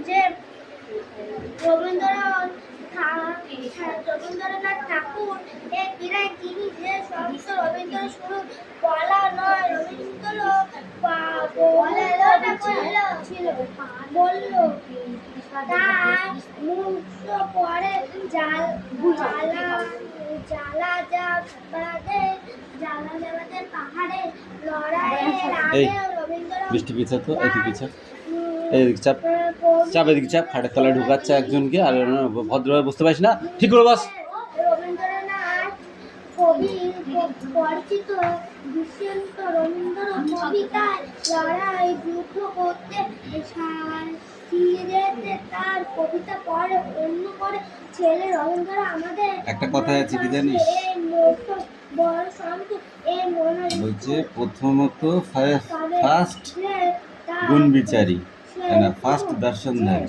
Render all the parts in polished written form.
যে রবীন্দ্রনাথ রবীন্দ্রনাথ ঠাকুর তিনি যে সমস্ত রবীন্দ্র শুরু বলা নয় রবীন্দ্র ছিল বলল তার মুখ পরে জ্বালা যাবাতে পাহাড়ে লড়াইয়ের আগে রবীন্দ্র বৃষ্টি পিছা তো এদিকে পিছা এদিকে চাপ চাপ এদিকে চাপ খাটের তলায় ঢুকাচ্ছে একজনকে আর ভদ্রভাবে বুঝতে পারিস না ঠিক করে বস। রবীন্দ্রনাথ কবি পরিচিত দুষ্যন্ত রবীন্দ্র কবিতায় লড়াই যুদ্ধ করতে সিলেটে তার কবিতা পড়ে অন্য করে ছেলে রবীন্দ্র আমাদের একটা কথা আছে কি জানিস বলছে প্রথমত ফার্স্ট গুণ বিচারি না ফার্স্ট দর্শনধারী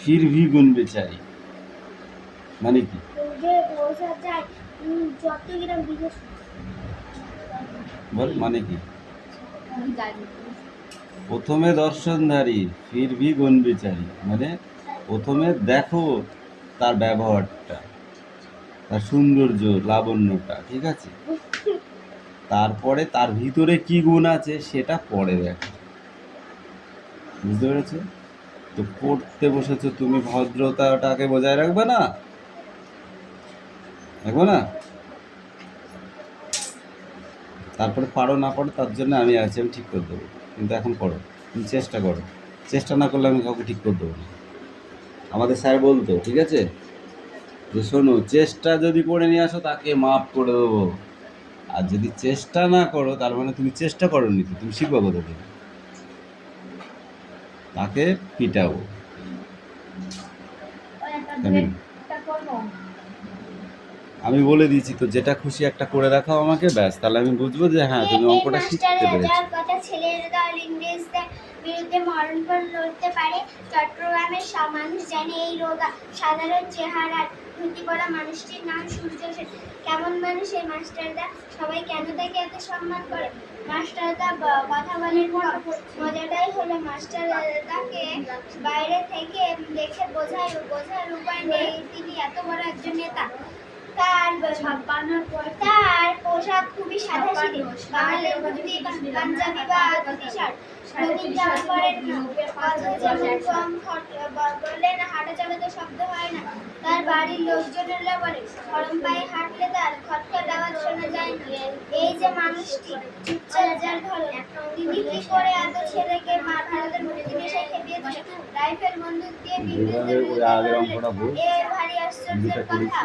ফির ভি গুণ বিচারি মানে কি বল মানে কি প্রথমে দর্শনধারী ফির ভি গুণ বিচারি মানে প্রথমে দেখো তার ব্যবহারটা তার সৌন্দর্য লাবণ্যটা ঠিক আছে তারপরে তার ভিতরে কি গুণ আছে সেটা পরে দেখো বুঝতে পেরেছো তো পড়তে বসেছো তুমি ভদ্রতাটাকে বজায় রাখবে না তারপরে পারো না পারো তার জন্য আমি আছি আমি ঠিক করে দেবো কিন্তু এখন করো তুমি চেষ্টা করো চেষ্টা না করলে আমি কাউকে ঠিক করে দেবো না আমাদের স্যার বলতো ঠিক আছে যে শোনো চেষ্টা যদি করে নিয়ে আসো তাকে মাফ করে দেবো আর যদি চেষ্টা না করো তার মানে তুমি চেষ্টা করো নি তুমি শিখবো কোথা থেকে তাকে পিটাবো আমি বলে দিয়েছি তো যেটা খুশি একটা করে রাখাও আমাকে ব্যাস তাহলে আমি বুঝবো যে হ্যাঁ তুমি অঙ্কটা শিখতে পেরেছো ছেলের দল ইংরেজদের বিরুদ্ধে মরণপণ লড়তে পারে চট্টগ্রামের সব মানুষ জানে এই রোগা সাধারণ চেহারার ধুতি পরা মানুষটির নাম সূর্য সেন কেমন মানুষ এই মাস্টারদা সবাই কেন তাকে এত সম্মান করে মাস্টারদা কথা বলেন মজাটাই হলো মাস্টারদাকে বাইরে থেকে দেখে বোঝার উপায় নেই তিনি এত বড় একজন নেতা তার পোশাক খুবই সাধাসিধে বাঙালির ধুতি পাঞ্জাবি বা ধুতি শার্ট রঙিন জামা পরেন না কথা যেমন কম বললেন হাঁটা চালাতে শব্দ হয় না তার বাড়ির লোকজনেরা বলে গরম পায়ে হাঁটলে তার খটখট আওয়াজ শোনা যায় না এই যে মানুষটি চুপচাপ যার ধরো তিনি কি করে এত ছেলেকে ভারতের প্রতিবেশায় খেপিয়েছে রাইফেল বন্দুক দিয়ে এ ভারী আশ্চর্যের কথা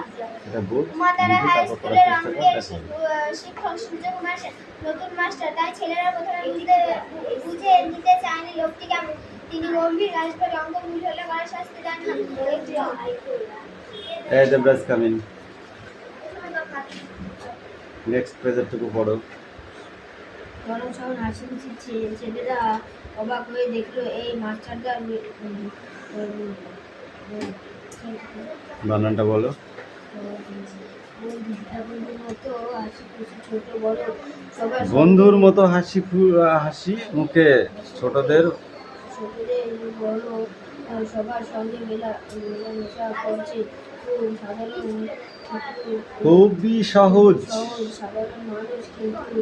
মাতারা হাই স্কুলের অঙ্কের শিক্ষক সূর্যকুমার সেন নতুন মাস্টার তাই ছেলেরা প্রথমে বুঝে নিতে চায়নি লোকটি কেমন তিনি গম্ভীর আসবেন অঙ্ক ভুল হলে বড় শাস্তি দেন নেক্সট পেজেরটুকু পড়ো গরম শহর হাসি খুশি ছেলেরা অবাক হয়ে দেখলো এই মাস্টারদার বানানটা বলো বন্ধুর মতো হাসি মুখে ছোটদের সবার সঙ্গে মেলামেশা করছে খুবই সহজ সাধারণ মানুষ কিন্তু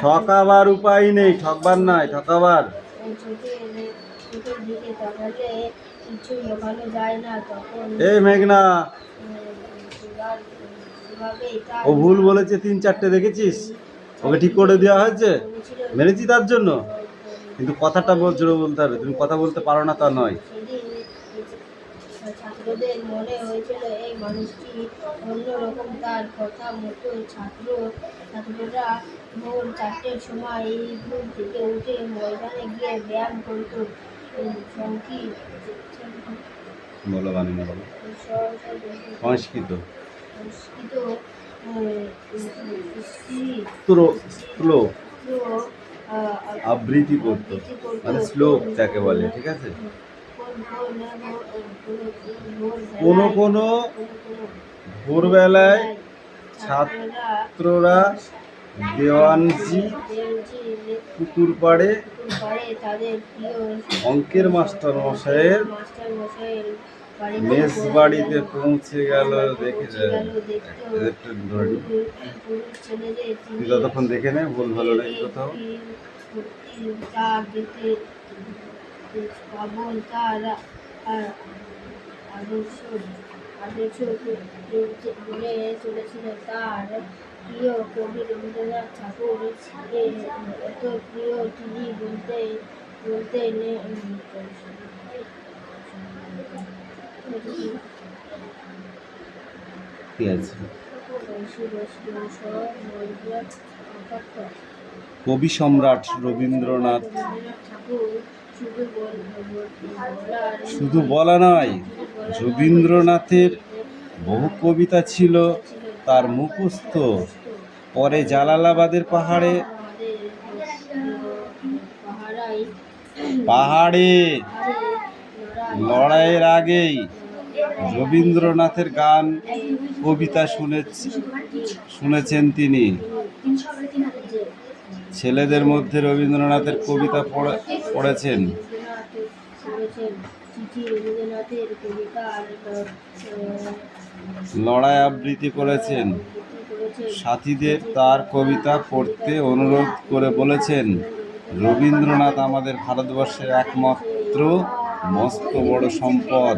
ঠকাবার উপায় নেই ঠকবার নয় ঠকাবার চোখের দিকে তাকালে কিছু লুকানো যায় না তখন এই মেঘনা ও ভুল বলেছে 3-4টে দেখেছিস ওকে ঠিক করে দেওয়া হয়েছে মেরেছি তার জন্য কিন্তু কথাটা বলতে হবে তুমি কথা বলতে পারো না তা নয় ছাত্রদের মনে হয়েছিল এই মানুষটি অন্যরকম তার কথা মতো ছাত্ররা ভোর 4টের সময় এই ঘুম থেকে উঠে ময়দানে গিয়ে ব্যায়াম করত বলো বানিয়ে বলো সংস্কৃত আবৃত্তি করতো মানে শ্লোক যাকে বলে ঠিক আছে কোনো ভোরবেলায় ছাত্ররা দেওয়ানজি পুকুর পাড়ে তাদের প্রিয় অঙ্কের মাস্টার মশাইয়ের মাস্টার মশাইয়ের মেস বাড়িতে পৌঁছে গেল। দেখে যায় পুরুষ ছেলেদের তুই ততক্ষণ দেখে নে, ভুল ভালো নেই কোথাও। তার দেখতে পাবন তার আদর্শ আদর্শ বলে চলেছিল। তার প্রিয় কবি রবীন্দ্রনাথ ঠাকুর এত প্রিয় তিনি বলতে বলতে কি আছে? কবি সম্রাট রবীন্দ্রনাথ শুধু বলা নয়, রবীন্দ্রনাথের বহু কবিতা ছিল তার মুখস্থ। পরে জালালাবাদের পাহাড়ে লড়াইয়ের আগেই রবীন্দ্রনাথের গান কবিতা শুনেছেন তিনি। ছেলেদের মধ্যে রবীন্দ্রনাথের কবিতা পড়েছেন। লড়াই আবৃত্তি করেছেন। সাথীদের তার কবিতা পড়তে অনুরোধ করে বলেছেন, রবীন্দ্রনাথ আমাদের ভারতবর্ষের একমাত্র মস্ত বড় সম্পদ।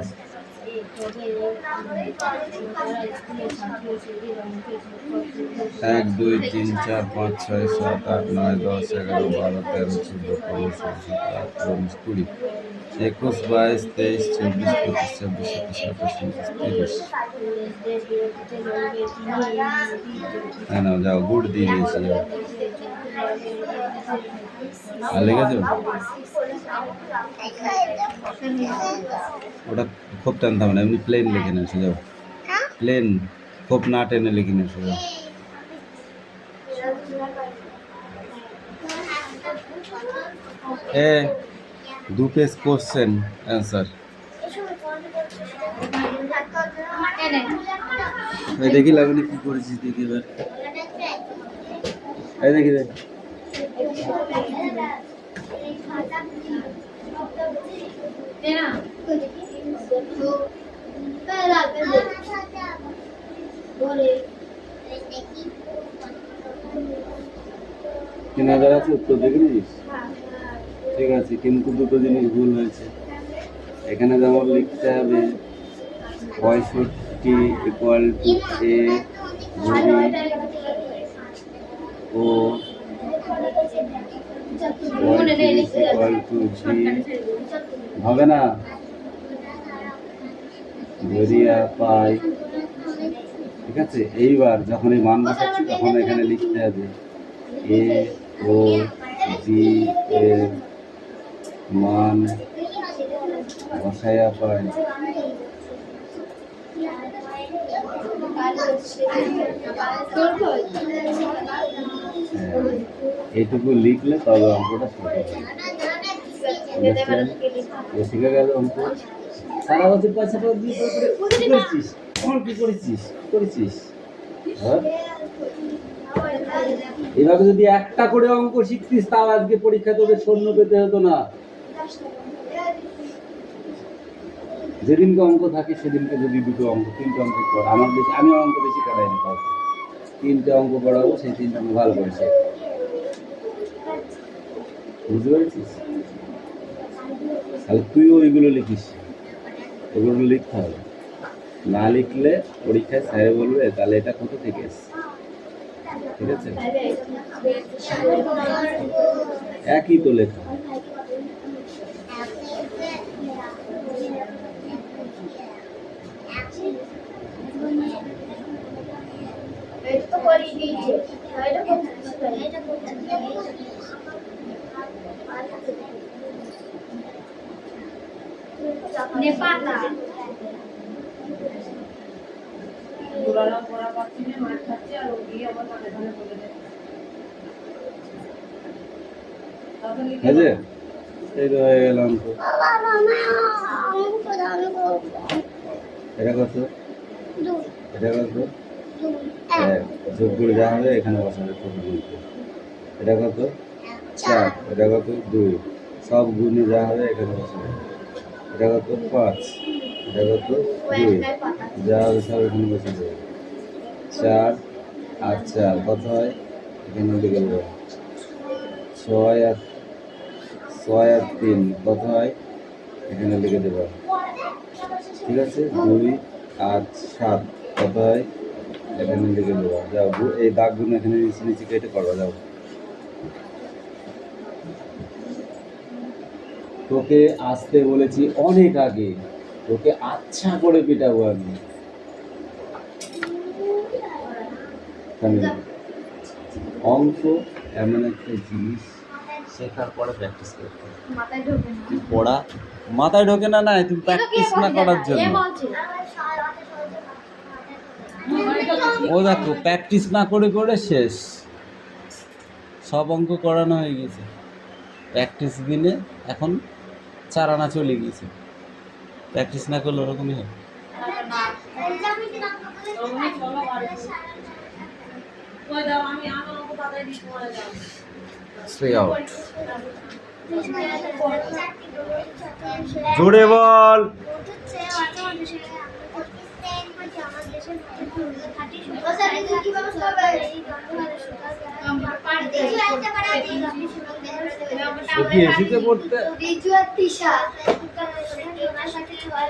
1 2 3 4 5 6 7 8 9 10 11 12 13 14 15 16 17 18 19 20 21 22 23 24 25 26 27 28 29 30। হ্যাঁ না, যাও, গুড দিয়ে দিয়েছি, যাও। আর লেগেছে ওটা খুব টানতে হবে না, এমনি প্লেন লিখে নিয়েছে, যাও। প্লেন খুব না টেনে লিখে নিয়েছে, যাও। এ 2 পেজ কোশ্চেন অ্যান্সার। এই দেখি লাবণী কি করেছিস, দেখি এবার। এই দেখি দেখ। তিন হাজার আছে, উত্তর দেখেছিস? ঠিক আছে, কিন্তু দুটো জিনিস ভুল হয়েছে। এখানে যেমন লিখতে হবে 65 ইকুয়াল টু এ ঘড়ি ও 35 ইকুয়াল টু জি হবে না, ঘড়িয়া পাই। ঠিক আছে, এইবার যখন এই মান বসাচ্ছি তখন এখানে লিখতে হবে এ ও জি এর মান বসাইয়া পাই। এইটুকু লিখলে তবে অঙ্কটা শিখে গেল। অঙ্ক সারা বছর পয়সাটা দিয়ে করেছিস, কি করেছিস? এভাবে যদি একটা করে অঙ্ক শিখতিস, তাও আজকে পরীক্ষা তোদের শূন্য পেতে হতো না। যেদিনকে অঙ্ক থাকে সেদিনকে যদি 2টো অঙ্ক 3টে অঙ্ক পড়, আমি অঙ্ক বেশি কাটাইনি, পাবো 3টে অঙ্ক পড়াবো, সেই 3টে অঙ্ক ভালো করেছে। বুঝতে পেরেছিস? তাহলে তুইও ওইগুলো লিখিস, ওগুলো লিখতে হবে। না লিখলে পরীক্ষায় স্যারে বলবে তাহলে এটা কত থেকে এসছে। ঠিক আছে, একই তো লেখা। এই তো হয়ে গেল অঙ্ক। এটা কত? এটা কত? এক যোগ করে যা হবে এখানে বসাবে কত গুণকে। এটা কত 4, এটা কত 2, সব গুণে যা হবে এখানে বসাবে। এটা কত 5, এটা কত 2, যা হবে সব এখানে বসে দেবে। 4 আর 4 কত হয় এখানে লিখে দেবে। 6 আর 3 কত হয় এখানে লিখে দেবে। ঠিক আছে, 2 আর 7 কত হয় এখানে লিখে দেবো। যাও এই দাগগুলো এখানে নিচে নিচে কেটে করবা। যাও, তোকে আসতে বলেছি অনেক আগে, তোকে আচ্ছা করে পিটাবো আমি। অঙ্ক এমন একটা জিনিস, শেখার পরে প্র্যাকটিস করতে হবে। পড়া মাথায় ঢোকে না, নাই তুমি প্র্যাকটিস না করার জন্য। ও দেখো প্র্যাকটিস না করে করে শেষ, সব অঙ্ক করানো হয়ে গেছে। প্র্যাকটিস দিলে এখন 4 আনা চলে গিয়েছে, প্র্যাকটিস না করলে ওরকমই হয়। জোরে বল।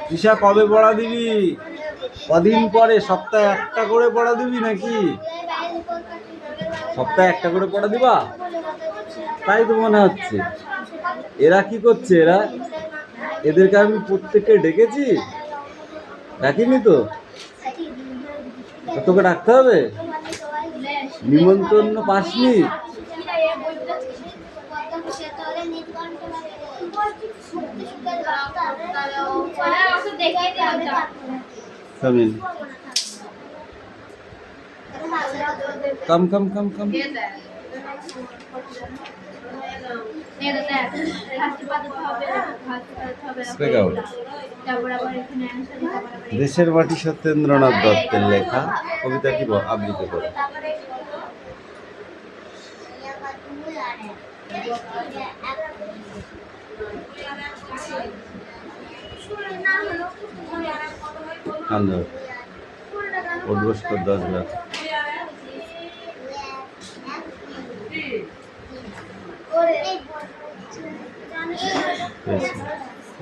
তৃষা কবে পড়া দিবি? কদিন পরে? সপ্তাহে একটা করে পড়া দিবি নাকি? সপ্তাহে একটা করে পড়া দিবা? তাই তো মনে হচ্ছে। এরা কি করছে? এদেরকে আমি প্রত্যেককে ডেকেছি? ডাকিনি তো? তোকে ডাকতে হবে? নিমন্ত্রণ পাসনি? कम कम कम कम দেশের মাটি সত্যেন্দ্রনাথ দত্তের লেখা কবিতাটি আবৃত্তি করে। উদ্বস্ত 10 লাখ।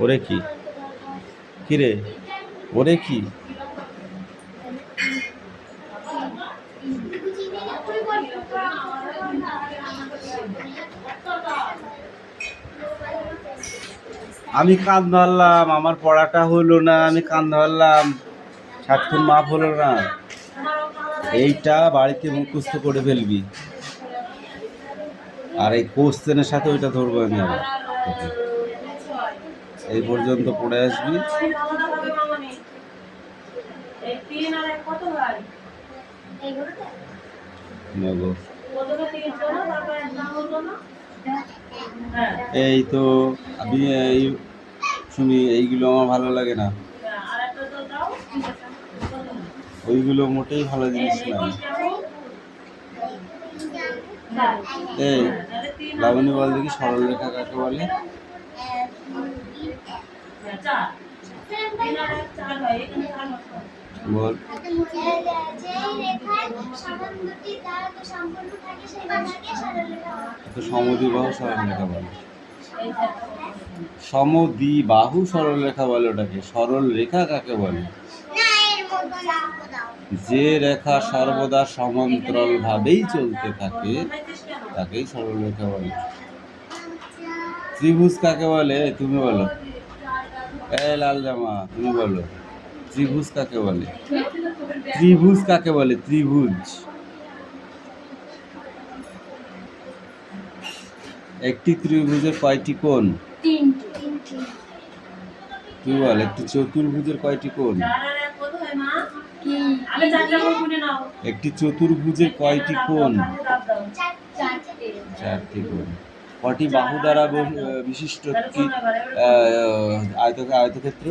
ওরে কি কিরে, ওরে কি? আমি কান ধরলাম, আমার পড়াটা হলো না, আমি কান ধরলাম, সাতক্ষণ মাপ হলো না। এইটা বাড়িতে মুখস্থ করে ফেলবি, আর এই কোশ্চেনের সাথে ওইটা ধরবো আমি। আবার এই পর্যন্ত পড়ে আসবি। এই তো আমি এই শুনি, এইগুলো আমার ভালো লাগে না, ওইগুলো মোটেই ভালো জিনিস না। এই লাবণী বল দেখি সরল রেখা কাকে বলে? বল। সমদ্বিবাহু সরলরেখা বলে। সমদ্বিবাহু সরলরেখা বলে ওটাকে। সরল রেখা কাকে বলে? যে রেখা সর্বদা সমান্তরাল ভাবেই চলতে থাকে তাকেই সরল রেখা বলে। ত্রিভুজ কাকে বলে? তুমি বলো। এই লাল জামা, তুমি বলো ত্রিভুজ কাকে বলে? ত্রিভুজ কাকে বলে? ত্রিভুজ। একটি ত্রিভুজের কয়টি কোণ? তুই বল। একটি চতুর্ভুজের কয়টি কোণ? একটি চতুর্ভুজের কয়টি কোণ? 4টি কোণ। কটি বাহু দ্বারা বিশিষ্ট একটি আয়তক্ষেত্র?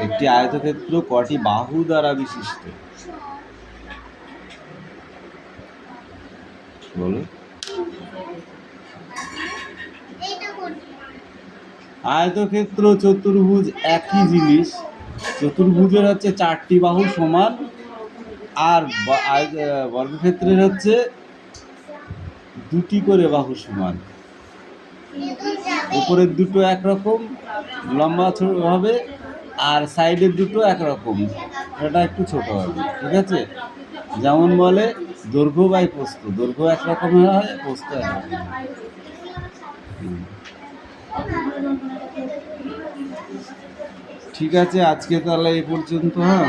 একটি আয়তক্ষেত্র কটি বাহু দ্বারা বিশিষ্ট? বলো। আয়তক্ষেত্র চতুর্ভুজ একই জিনিস। চতুর্ভুজের হচ্ছে 4টি বাহু সমান, আর বর্গক্ষেত্রের হচ্ছে 2টি করে বাহু সমান। উপরের দুটো একরকম লম্বা হবে, আর সাইডের দুটো একরকম, এটা একটু ছোট হবে, ঠিক আছে? যেমন বলে দৈর্ঘ্য বাই প্রস্থ, দৈর্ঘ্য একরকম হয়, প্রস্থ একরকম হয়। ঠিক আছে, আজকে তাহলে এই পর্যন্ত। হ্যাঁ।